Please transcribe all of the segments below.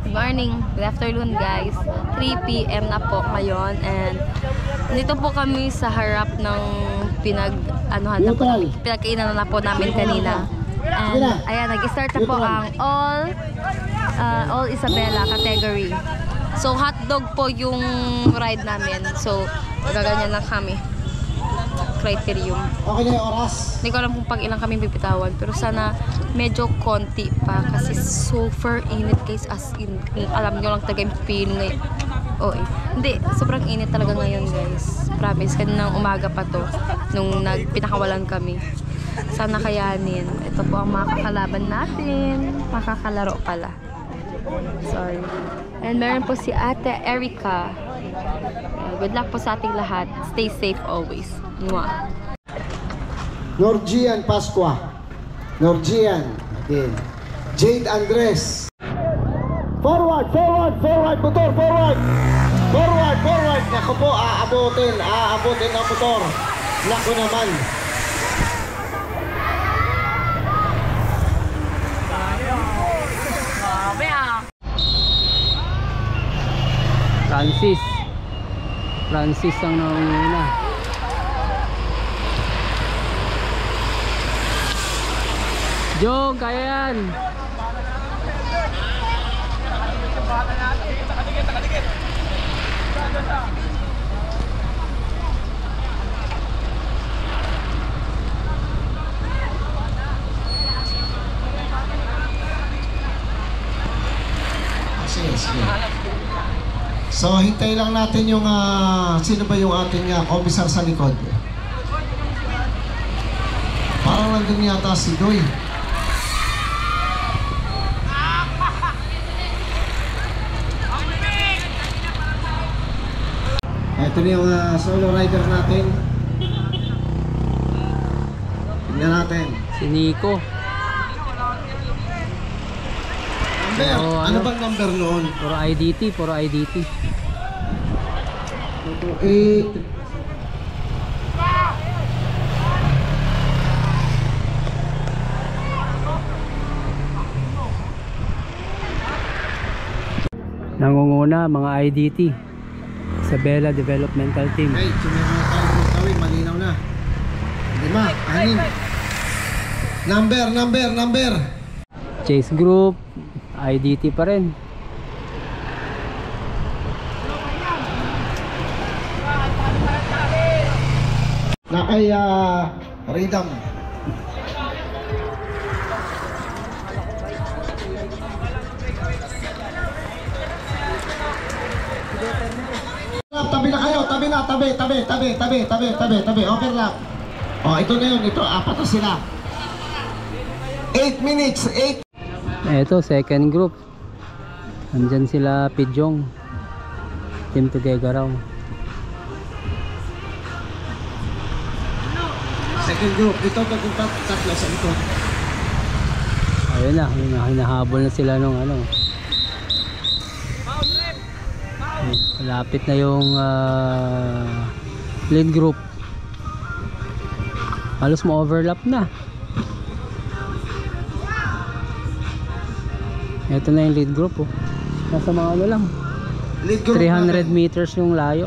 Good morning, good afternoon guys. 3 PM na po ngayon and dito po kami sa harap ng pinagkainan na po namin kanina. And ayan, nag-start na po ang all Isabela category. So hotdog po yung ride namin. So gaganyan lang kami. Criterium. Okay na yung oras. Hindi ko alam kung pag ilang kami bibitawan, pero sana medyo konti pa kasi super init guys, as in kung alam nyo lang talaga yung Pinoy. Hindi, sobrang init talaga ngayon guys, promise. Kaninang umaga pa to nung pinakawalan kami. Sana kayanin. Ito po ang makakalaban natin, makakalaro pala, sorry. And meron po si Ate Erica. Good luck po sa ating lahat, stay safe always. Mwah. Norgian Pasqua. Norgian. Again. Jade Andres. Forward, forward, forward, motor, forward. Forward, forward. Naku po, aabutin ang motor. Naku naman. Francis ang nauna. Jong, kaya yan. Sige. So, hintay lang natin yung sino ba yung ating officer sa likod? Parang nandun yata si Doy. Ito na yung solo rider natin. Tingnan natin. Si Nico. Number, ano bang number noon? Puro IDT. 8. Nangunguna mga IDT. Isabela Developmental Team. Okay, sumunod tayo po tawin, malinaw na. 5, 6. Number. Chase Group, IDT pa rin. Na kay Rhythm. Tabi na kayo, tabi. Overlap. Ito na yun, apat na sila. 8 minutes, 8. Eto, second group. Nandyan sila Pidjong. Team Tugegaraw. Second group, ito tatlo sa likod. Ayun na, hinahabol na sila nung ano. Malapit na yung lead group. Halos ma-overlap na. Ito na yung lead group oh. Nasa mga ano lang, Lead group 300 meters yung layo.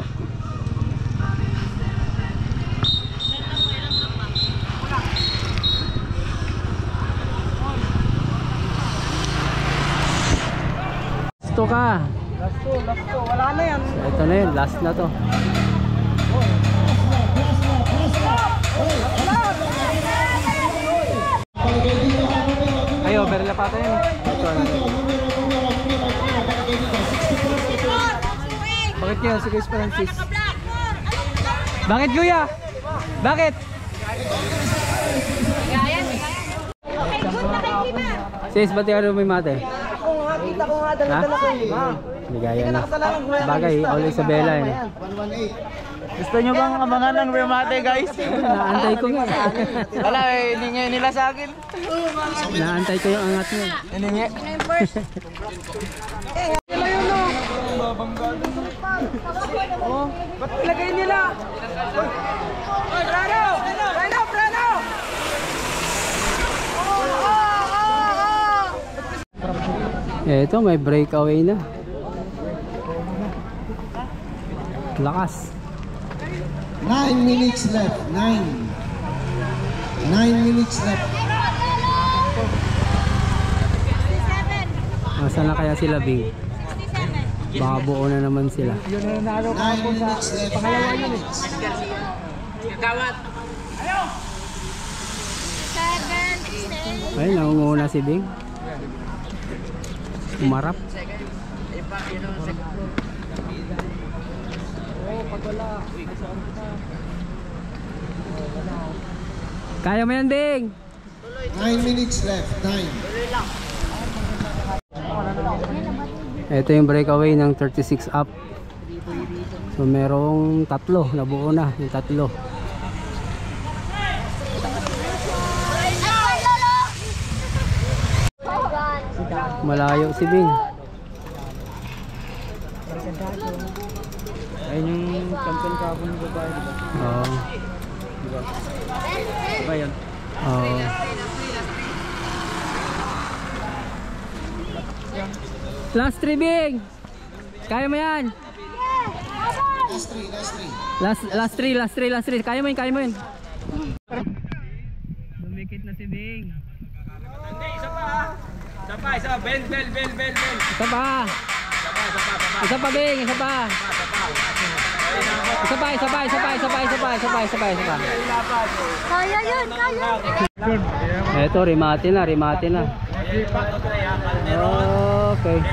Gusto ka? Last to. Wala na yan. So, ito na yun, last na to. Ay, overlap ata yun. Bakit kaya si Guys Francis? Bakit kuya? Bakit? Sis, ba't yung may mate? Kita ko nga dala-dala ko eh. Ligaya na. Bagay, all Isabela eh. Gusto nyo bang abangan ng remate guys? Naantay ko nga. Wala eh, hiningi nila sa akin. Naantay ko yung angat nyo. Hiningi. Oh, ba't ilagay nila? Prano! Eto, may breakaway na. Lakas. 9 minutes left. 9 minutes left. Nasaan na kaya sila, Bing? Baka buo na naman sila. 9 minutes left. 9 minutes. Ay, nangunguna si Bing. Umarap. Kaya mo yan, Bing! 9 minutes left. 9. Ito yung breakaway ng 36 up. So merong tatlo, nabuo na yung tatlo. Malayo si Bing. Ayun yung champion kahapon ng babae, diba? Oo. Diba yun? Oo. Last 3, Bing! Kaya mo yan! Last 3. Kaya mo yun. Dumikit na si Bing. Hindi, isa pa. Bel. Isa pa, Bing. Isa pa. Kaya yun, kaya. Eto, rimate na. Okay.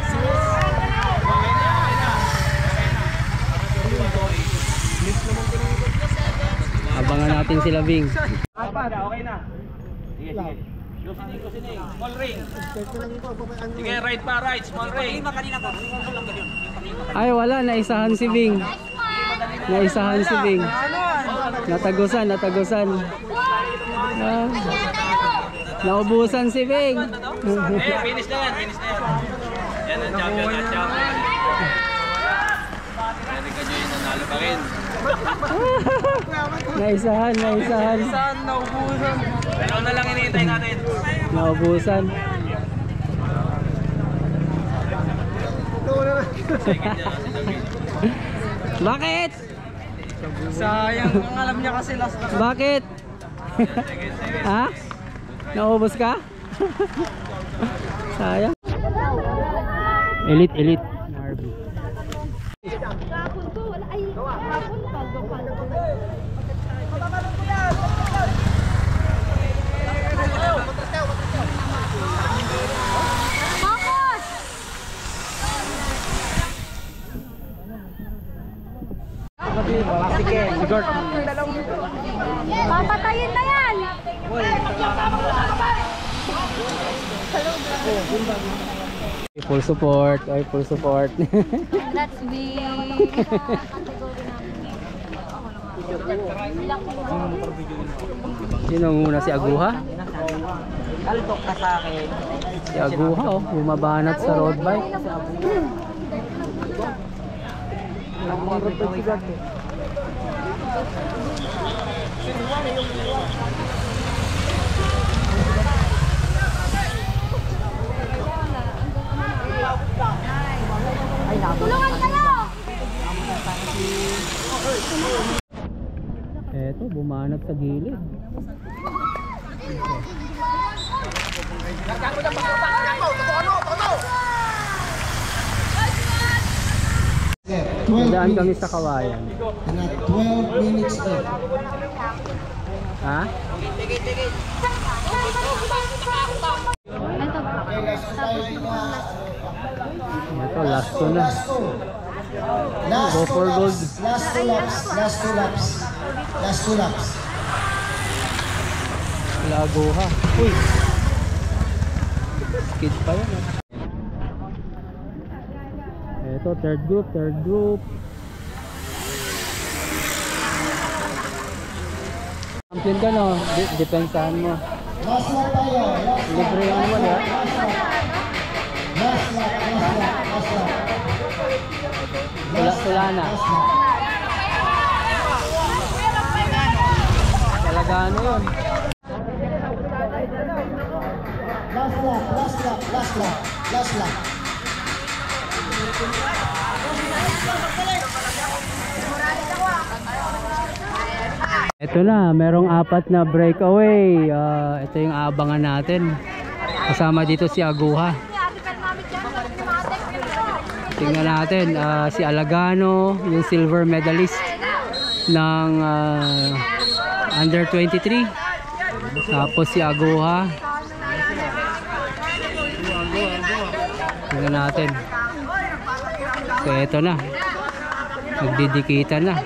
Abangan natin sila, Bing. Okay na. Sige. Kusining. Small ring. Sige, right pa, right. Small ring. Ay, wala. Naisahan si Bing. Natagusan. Ah, naubusan si Bing. Finish na yan. Yan ang champion. Pwede ka nyo yung nanalo pa rin. Naisahan. Naubusan. Dalaw na lang hinihintay natin. Naubusan. Bakit? Sayang, ang alam niya kasi last na. Bakit? Ha? Naubos ka? Sayang. Elite. Narby. Papatayin na yan! Full support. That's me. Sino muna, si Aguha? Kaltok ka sa akin. Si Aguha, bumabanat sa road bike. Tulungan kayo! Eto, bumanat sa gilid. Daan kami sa Kawayan. 12 minutes left. Ha? Ito, last to na. Go for gold. Last two laps. Laguha. Uy! Skid pa yan. Ito, third group. Champion ka, no? Depensahan mo. Last lap tayo. Libre yung naman, ha? Last lap. Wala na. Talaga ano yun? Last lap. Ito na, merong 4 na breakaway. Ito yung abangan natin. Kasama dito si Aguha. Tingnan natin, si Alagano, yung silver medalist ng under 23. Tapos si Aguha. Tingnan natin. So ito na, nagdidikitan na.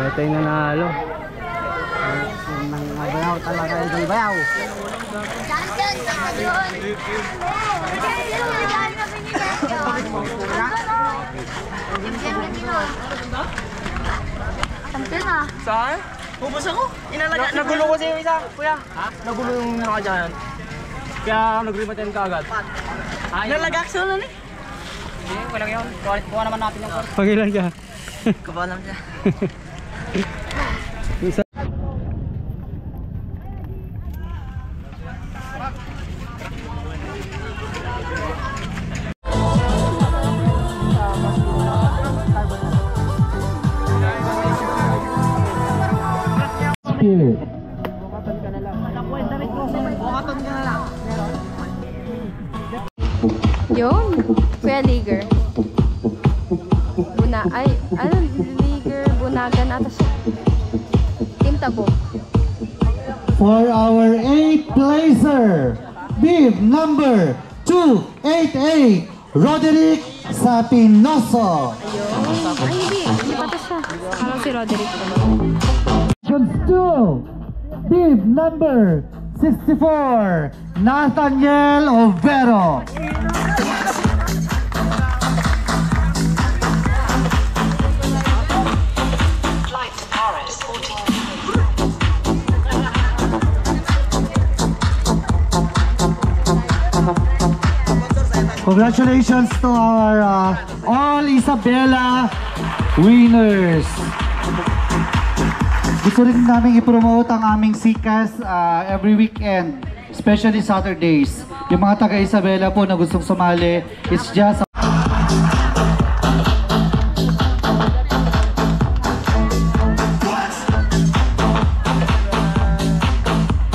Ito yung nanalo. Bayaw talaga yung bayaw. Saan? Pupus ako. Nagulo ko yung isa, kuya. Ha? Nagulo yung nakadyan. Kaya nag-rematen ka agad. Nalagak sa ano eh? Hindi, walang yun. Kuha naman natin yung court. Pagilan ka. Kuha naman siya. Spirit. Yun, Kuya Liger. Liger, Bunagan ata siya. Team Tabo. For our 8th placer, bib number 288, Roderick Sapinoso. Ayun. Ay, hindi pa ito siya. Parang si Roderick. Questions 2, bib number 64, Nathaniel Overo. Congratulations to our all Isabela winners. Gusto rin namin i-promote ang aming CCAS every weekend, especially Saturdays. Yung mga taga Isabela po na gustong sumali, it's just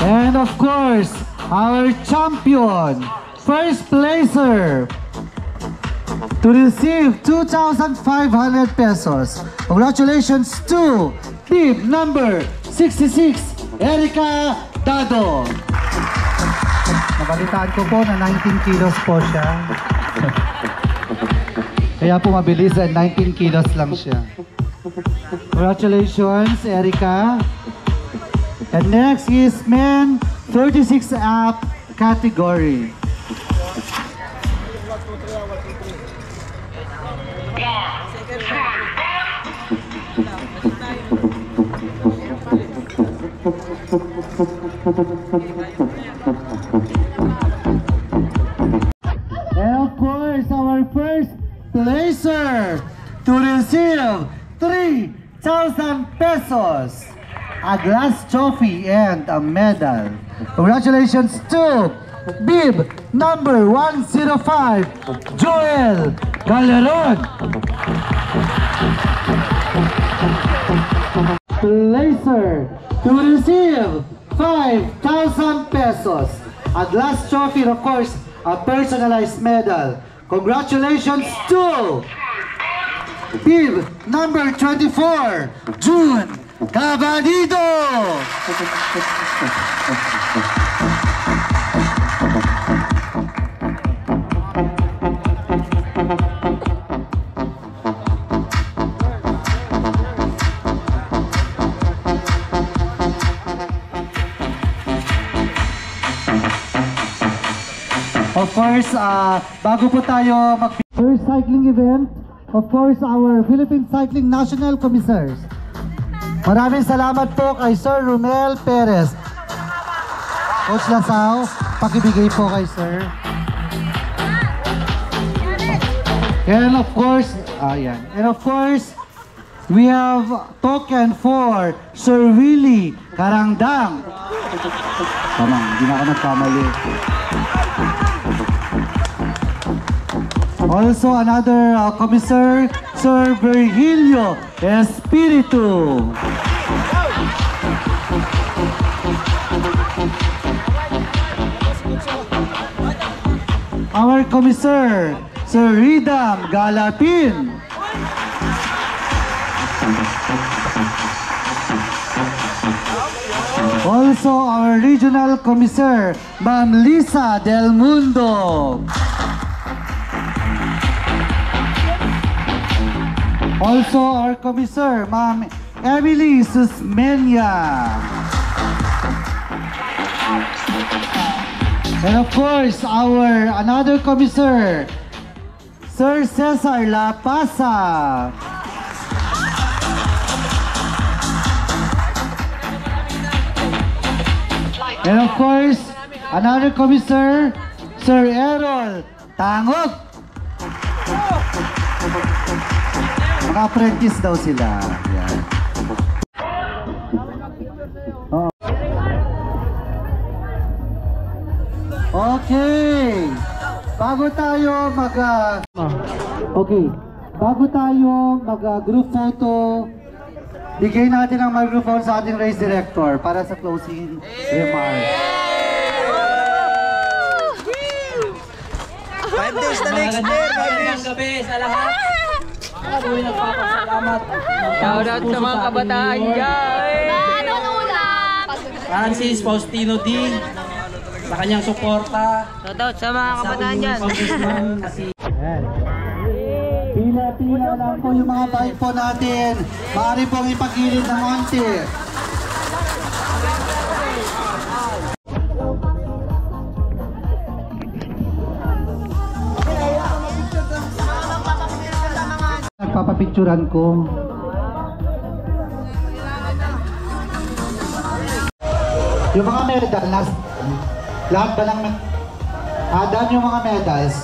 and of course, our champion, first placer, to receive 2,500 pesos. Congratulations to team number 66, Erica Dado. Nabalitaan ko po na 19 kilos po siya. Kaya po mabilis, 19 kilos lang siya. Congratulations, Erica. And next is men 36 up category. And of course, our first placer to receive 3,000 pesos, a glass trophy and a medal. Congratulations to bib number 105, Joel Galeron. Placer to receive 5,000 pesos, a glass trophy, and of course, a personalized medal. Congratulations to bib number 24, June Cabanido. Of course, bago po tayo mag-first cycling event, of course, our Philippine Cycling National Commissars. Maraming salamat po kay Sir Romel Perez. Coach Lasao, pakibigay po kay Sir. And of course, And of course, we have token for Sir Willie Karangdang. Tama, hindi na ako nagkamali. Also, another commissar, Sir Virgilio Espiritu. Our commissar, Sir Ridam Galapin. Also, our regional commissar, Ma'am Lisa Del Mundo. Also, our commissar, Ma'am Emily Susmenia. And of course, our another commissar, Sir Cesar La Pasa. And of course, another commissar, Sir Errol Tangog. Mga apprentice daw sila. Yan. Oh. Okay. Bago tayo group photo, bigay natin ang microphone sa ating race director para sa closing remarks. 5 days na next year. 5 days. Gabi sa lahat. Ako'y nagpapasalamat. Shoutout sa mga kabataan dyan. Francis Faustino D. Sa kanyang suporta. Shoutout sa mga kabataan dyan. Pila-pila lang po yung mga bike po natin. Maaari pong ipagilid ng onti. Nagpapapicturan ko. Yung mga medal, lahat ba lang, dami yung mga medals.